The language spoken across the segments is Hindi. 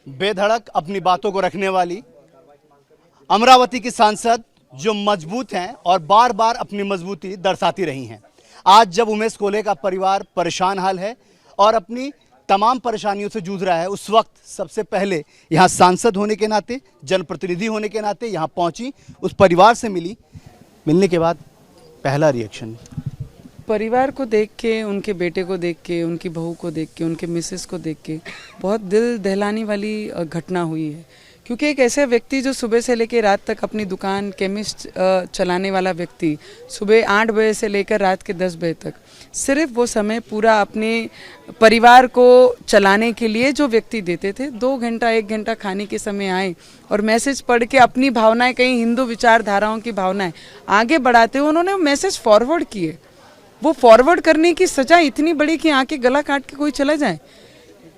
बेधड़क अपनी बातों को रखने वाली अमरावती की सांसद जो मजबूत हैं और बार बार अपनी मजबूती दर्शाती रही हैं। आज जब उमेश कोल्हे का परिवार परेशान हाल है और अपनी तमाम परेशानियों से जूझ रहा है, उस वक्त सबसे पहले यहाँ सांसद होने के नाते, जनप्रतिनिधि होने के नाते यहाँ पहुंची, उस परिवार से मिली। मिलने के बाद पहला रिएक्शन? परिवार को देख के, उनके बेटे को देख के, उनकी बहू को देख के, उनके मिसेस को देख के बहुत दिल दहलाने वाली घटना हुई है। क्योंकि एक ऐसा व्यक्ति जो सुबह से लेकर रात तक अपनी दुकान केमिस्ट चलाने वाला व्यक्ति, सुबह 8 बजे से लेकर रात के 10 बजे तक सिर्फ वो समय पूरा अपने परिवार को चलाने के लिए जो व्यक्ति देते थे, 2 घंटा 1 घंटा खाने के समय आए और मैसेज पढ़ के अपनी भावनाएं, कहीं हिंदू विचारधाराओं की भावनाएं आगे बढ़ाते हुए उन्होंने मैसेज फॉरवर्ड किए। वो फॉरवर्ड करने की सजा इतनी बड़ी कि आके गला काट के कोई चला जाए।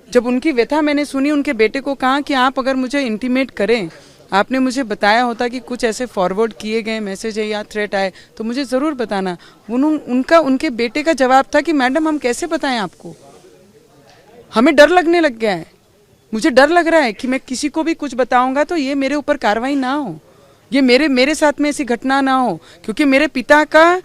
जब उनकी व्यथा मैंने सुनी, उनके बेटे को कहा कि आप अगर मुझे इंटीमेट करें, आपने मुझे बताया होता कि कुछ ऐसे फॉरवर्ड किए गए मैसेज है या थ्रेट आए तो मुझे ज़रूर बताना। उनके बेटे का जवाब था कि मैडम हम कैसे बताएं आपको, हमें डर लगने लग गया है, मुझे डर लग रहा है कि मैं किसी को भी कुछ बताऊंगा तो ये मेरे ऊपर कार्रवाई ना हो, ये मेरे साथ में ऐसी घटना ना हो। क्योंकि मेरे पिता का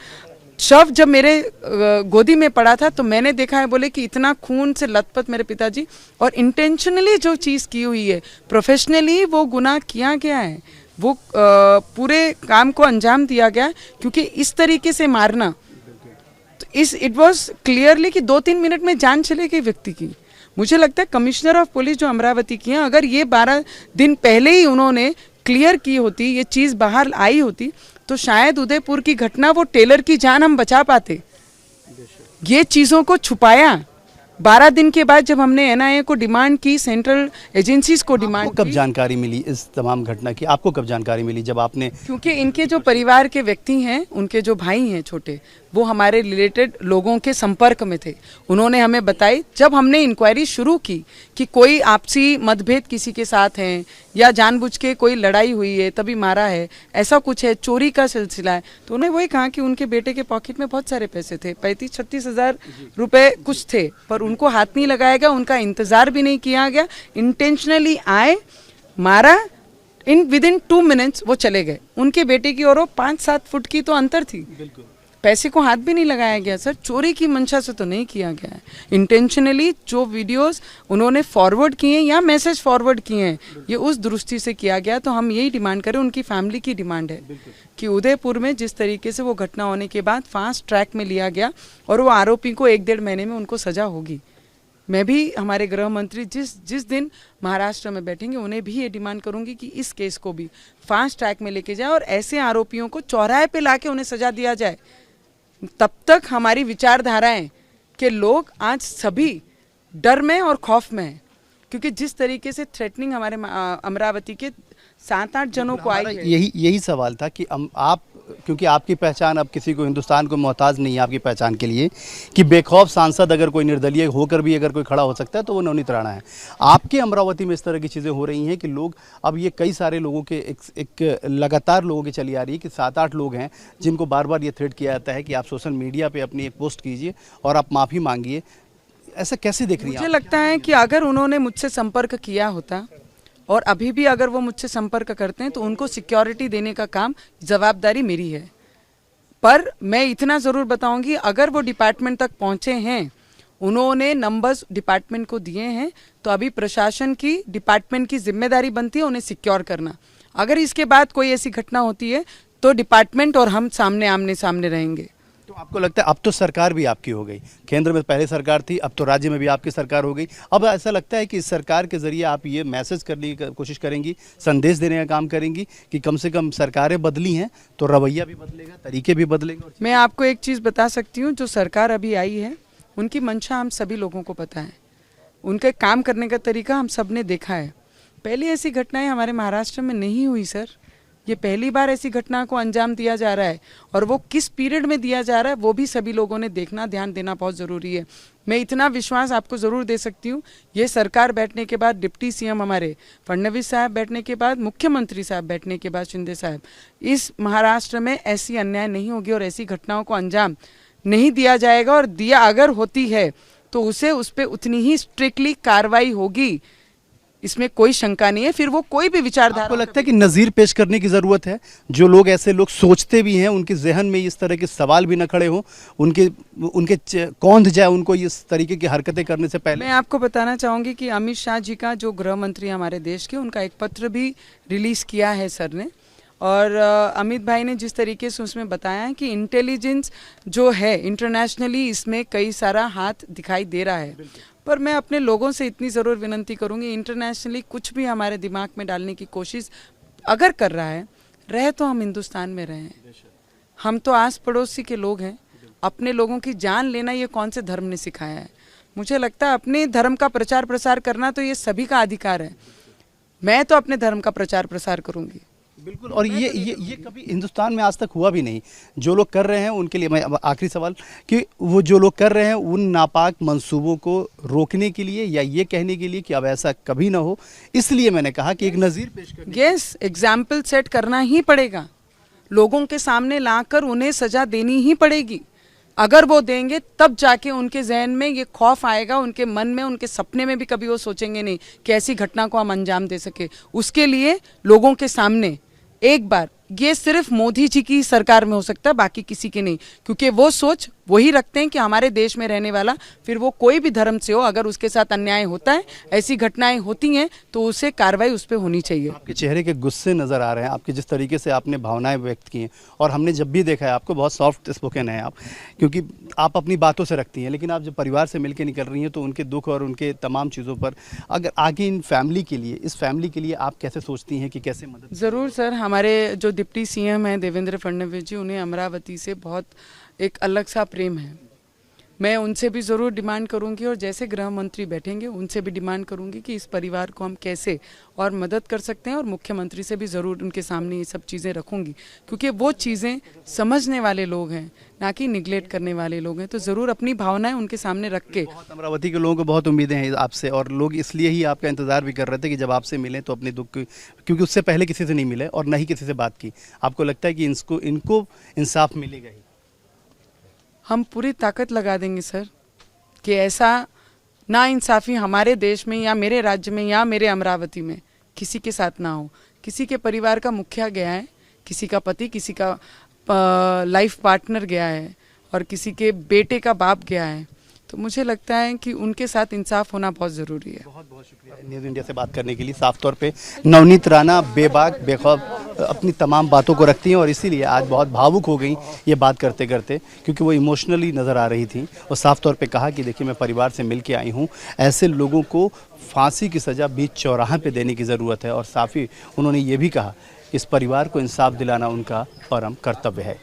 शव जब मेरे गोदी में पड़ा था तो मैंने देखा है, बोले कि इतना खून से लथपथ मेरे पिताजी, और इंटेंशनली जो चीज़ की हुई है, प्रोफेशनली वो गुनाह किया गया है, वो पूरे काम को अंजाम दिया गया। क्योंकि इस तरीके से मारना तो इट वाज क्लियरली कि 2-3 मिनट में जान चले गई व्यक्ति की। मुझे लगता है कमिश्नर ऑफ पुलिस जो अमरावती की हैं, अगर ये 12 दिन पहले ही उन्होंने क्लियर की होती, ये चीज़ बाहर आई होती तो शायद उदयपुर की घटना, वो टेलर की जान हम बचा पाते। ये चीज़ों को छुपाया 12 दिन के बाद जब हमने एनआईए को डिमांड की, सेंट्रल एजेंसीज को डिमांड की। कब जानकारी मिली इस तमाम घटना की? आपको कब जानकारी मिली जब आपने? क्योंकि इनके जो परिवार के व्यक्ति हैं, उनके जो भाई हैं छोटे, वो हमारे रिलेटेड लोगों के संपर्क में थे। उन्होंने हमें बताई जब हमने इंक्वायरी शुरू की कि कोई आपसी मतभेद किसी के साथ हैं या जानबूझ के कोई लड़ाई हुई है तभी मारा है, ऐसा कुछ है, चोरी का सिलसिला है, तो उन्हें वही कहा कि उनके बेटे के पॉकेट में बहुत सारे पैसे थे, 35-36 हज़ार रुपये कुछ थे, पर उनको हाथ नहीं लगाया गया, उनका इंतज़ार भी नहीं किया गया। इंटेंशनली आए, मारा, विदिन 2 मिनट्स वो चले गए। उनके बेटे की और वो 5-7 फुट की तो अंतर थी, पैसे को हाथ भी नहीं लगाया गया सर। चोरी की मंशा से तो नहीं किया गया है। इंटेंशनली जो वीडियोस उन्होंने फॉरवर्ड किए हैं या मैसेज फॉरवर्ड किए हैं, ये उस दृष्टि से किया गया। तो हम यही डिमांड करें, उनकी फैमिली की डिमांड है कि उदयपुर में जिस तरीके से वो घटना होने के बाद फास्ट ट्रैक में लिया गया और वो आरोपी को 1-1.5 महीने में उनको सजा होगी। मैं भी हमारे गृह मंत्री जिस दिन महाराष्ट्र में बैठेंगे उन्हें भी ये डिमांड करूंगी कि इस केस को भी फास्ट ट्रैक में लेके जाए और ऐसे आरोपियों को चौराहे पे लाके उन्हें सजा दिया जाए। तब तक हमारी विचारधाराएं के लोग आज सभी डर में और खौफ में हैं। क्योंकि जिस तरीके से थ्रेटनिंग हमारे अमरावती के 7-8 जनों को आई है। यही सवाल था कि आप, क्योंकि आपकी पहचान अब किसी को, हिंदुस्तान को मोहताज नहीं है आपकी पहचान के लिए, कि बेखौफ सांसद अगर कोई निर्दलीय होकर भी अगर कोई खड़ा हो सकता है तो वो नवनीत राणा है। आपके अमरावती में इस तरह की चीज़ें हो रही हैं कि लोग, अब ये कई सारे लोगों के एक लगातार लोगों की चली आ रही है कि 7-8 लोग हैं जिनको बार बार ये थ्रेट किया जाता है कि आप सोशल मीडिया पर अपनी एक पोस्ट कीजिए और आप माफ़ी मांगिए। ऐसा कैसे देख रही हैं? मुझे लगता है कि अगर उन्होंने मुझसे संपर्क किया होता और अभी भी अगर वो मुझसे संपर्क करते हैं तो उनको सिक्योरिटी देने का काम, जवाबदारी मेरी है। पर मैं इतना ज़रूर बताऊंगी, अगर वो डिपार्टमेंट तक पहुंचे हैं, उन्होंने नंबर्स डिपार्टमेंट को दिए हैं, तो अभी प्रशासन की, डिपार्टमेंट की जिम्मेदारी बनती है उन्हें सिक्योर करना। अगर इसके बाद कोई ऐसी घटना होती है तो डिपार्टमेंट और हम आमने सामने रहेंगे। तो आपको लगता है अब तो सरकार भी आपकी हो गई, केंद्र में पहले सरकार थी, अब तो राज्य में भी आपकी सरकार हो गई, अब ऐसा लगता है कि इस सरकार के जरिए आप ये मैसेज करने की कोशिश करेंगी, संदेश देने का काम करेंगी कि कम से कम सरकारें बदली हैं तो रवैया भी बदलेगा, तरीके भी बदलेंगे। मैं आपको एक चीज़ बता सकती हूँ, जो सरकार अभी आई है उनकी मंशा हम सभी लोगों को पता है, उनके काम करने का तरीका हम सब ने देखा है। पहले ऐसी घटनाएं हमारे महाराष्ट्र में नहीं हुई सर, ये पहली बार ऐसी घटना को अंजाम दिया जा रहा है और वो किस पीरियड में दिया जा रहा है वो भी सभी लोगों ने देखना, ध्यान देना बहुत ज़रूरी है। मैं इतना विश्वास आपको ज़रूर दे सकती हूँ, ये सरकार बैठने के बाद, डिप्टी सीएम हमारे फडणवीस साहब बैठने के बाद, मुख्यमंत्री साहब बैठने के बाद, शिंदे साहब, इस महाराष्ट्र में ऐसी अन्याय नहीं होगी और ऐसी घटनाओं को अंजाम नहीं दिया जाएगा। और दिया अगर होती है तो उस पर उतनी ही स्ट्रिक्टली कार्रवाई होगी। इसमें कोई शंका नहीं है। फिर वो कोई भी विचारधारा, आपको लगता है कि नज़ीर पेश करने की ज़रूरत है? जो लोग ऐसे लोग सोचते भी हैं, उनके जहन में इस तरह के सवाल भी न खड़े हों, उनके कौंध जाए उनको इस तरीके की हरकतें करने से पहले। मैं आपको बताना चाहूँगी कि अमित शाह जी का जो गृह मंत्री हमारे देश के, उनका एक पत्र भी रिलीज़ किया है सर ने। और अमित भाई ने जिस तरीके से उसमें बताया है कि इंटेलिजेंस जो है इंटरनेशनली, इसमें कई सारा हाथ दिखाई दे रहा है। पर मैं अपने लोगों से इतनी ज़रूर विनती करूंगी, इंटरनेशनली कुछ भी हमारे दिमाग में डालने की कोशिश अगर कर रहा है, रहे तो हम हिंदुस्तान में रहें। हम तो आस पड़ोसी के लोग हैं। अपने लोगों की जान लेना ये कौन से धर्म ने सिखाया है? मुझे लगता है अपने धर्म का प्रचार प्रसार करना तो ये सभी का अधिकार है। मैं तो अपने धर्म का प्रचार प्रसार करूंगी। बिल्कुल। और ये कभी हिंदुस्तान में आज तक हुआ भी नहीं। जो लोग कर रहे हैं उनके लिए मैं आखिरी सवाल कि वो जो लोग कर रहे हैं उन नापाक मंसूबों को रोकने के लिए या ये कहने के लिए कि अब ऐसा कभी ना हो, इसलिए मैंने कहा कि एक नज़ीर पेश करने। यस, एग्जाम्पल सेट करना ही पड़ेगा, लोगों के सामने लाकर उन्हें सजा देनी ही पड़ेगी। अगर वो देंगे तब जाके उनके जहन में ये खौफ आएगा, उनके मन में, उनके सपने में भी कभी वो सोचेंगे नहीं कि ऐसी घटना को हम अंजाम दे सके। उसके लिए लोगों के सामने एक बार, ये सिर्फ मोदी जी की सरकार में हो सकता है, बाकी किसी के नहीं, क्योंकि वो सोच वही रखते हैं कि हमारे देश में रहने वाला, फिर वो कोई भी धर्म से हो, अगर उसके साथ अन्याय होता है, ऐसी घटनाएं होती हैं, तो उसे कार्रवाई उस पर होनी चाहिए। आपके चेहरे के गुस्से नज़र आ रहे हैं, आपके जिस तरीके से आपने भावनाएं व्यक्त की हैं, और हमने जब भी देखा है आपको, बहुत सॉफ्ट स्पोकन है आप, क्योंकि आप अपनी बातों से रखती हैं, लेकिन आप जब परिवार से मिलकर निकल रही हैं तो उनके दुख और उनके तमाम चीज़ों पर अगर आगे इन फैमिली के लिए, इस फैमिली के लिए आप कैसे सोचती हैं कि कैसे मदद? ज़रूर सर, हमारे जो डिप्टी सीएम हैं देवेंद्र फडणवीस जी, उन्हें अमरावती से बहुत एक अलग सा प्रेम है। मैं उनसे भी ज़रूर डिमांड करूंगी, और जैसे गृह मंत्री बैठेंगे उनसे भी डिमांड करूंगी कि इस परिवार को हम कैसे और मदद कर सकते हैं, और मुख्यमंत्री से भी ज़रूर उनके सामने ये सब चीज़ें रखूंगी, क्योंकि वो चीज़ें समझने वाले लोग हैं, ना कि निगलेक्ट करने वाले लोग हैं। तो ज़रूर अपनी भावनाएं उनके सामने रख के। बहुत अमरावती के लोगों को बहुत उम्मीदें हैं आपसे, और लोग इसलिए ही आपका इंतज़ार भी कर रहे थे कि जब आपसे मिलें तो अपने दुख क्योंकि उससे पहले किसी से नहीं मिले और ना ही किसी से बात की। आपको लगता है कि इनको इंसाफ मिलेगा ही? हम पूरी ताकत लगा देंगे सर कि ऐसा नाइंसाफ़ी हमारे देश में या मेरे राज्य में या मेरे अमरावती में किसी के साथ ना हो। किसी के परिवार का मुखिया गया है, किसी का पति, किसी का लाइफ पार्टनर गया है, और किसी के बेटे का बाप गया है, तो मुझे लगता है कि उनके साथ इंसाफ होना बहुत ज़रूरी है। बहुत बहुत शुक्रिया न्यूज़ इंडिया से बात करने के लिए। साफ तौर पे नवनीत राणा बेबाक बेखौफ अपनी तमाम बातों को रखती हैं, और इसीलिए आज बहुत भावुक हो गई ये बात करते करते, क्योंकि वो इमोशनली नज़र आ रही थी, और साफ तौर पे कहा कि देखिए मैं परिवार से मिल के आई हूँ, ऐसे लोगों को फांसी की सज़ा बीच चौराहे पे देने की ज़रूरत है, और साफ ही उन्होंने ये भी कहा कि इस परिवार को इंसाफ दिलाना उनका परम कर्तव्य है।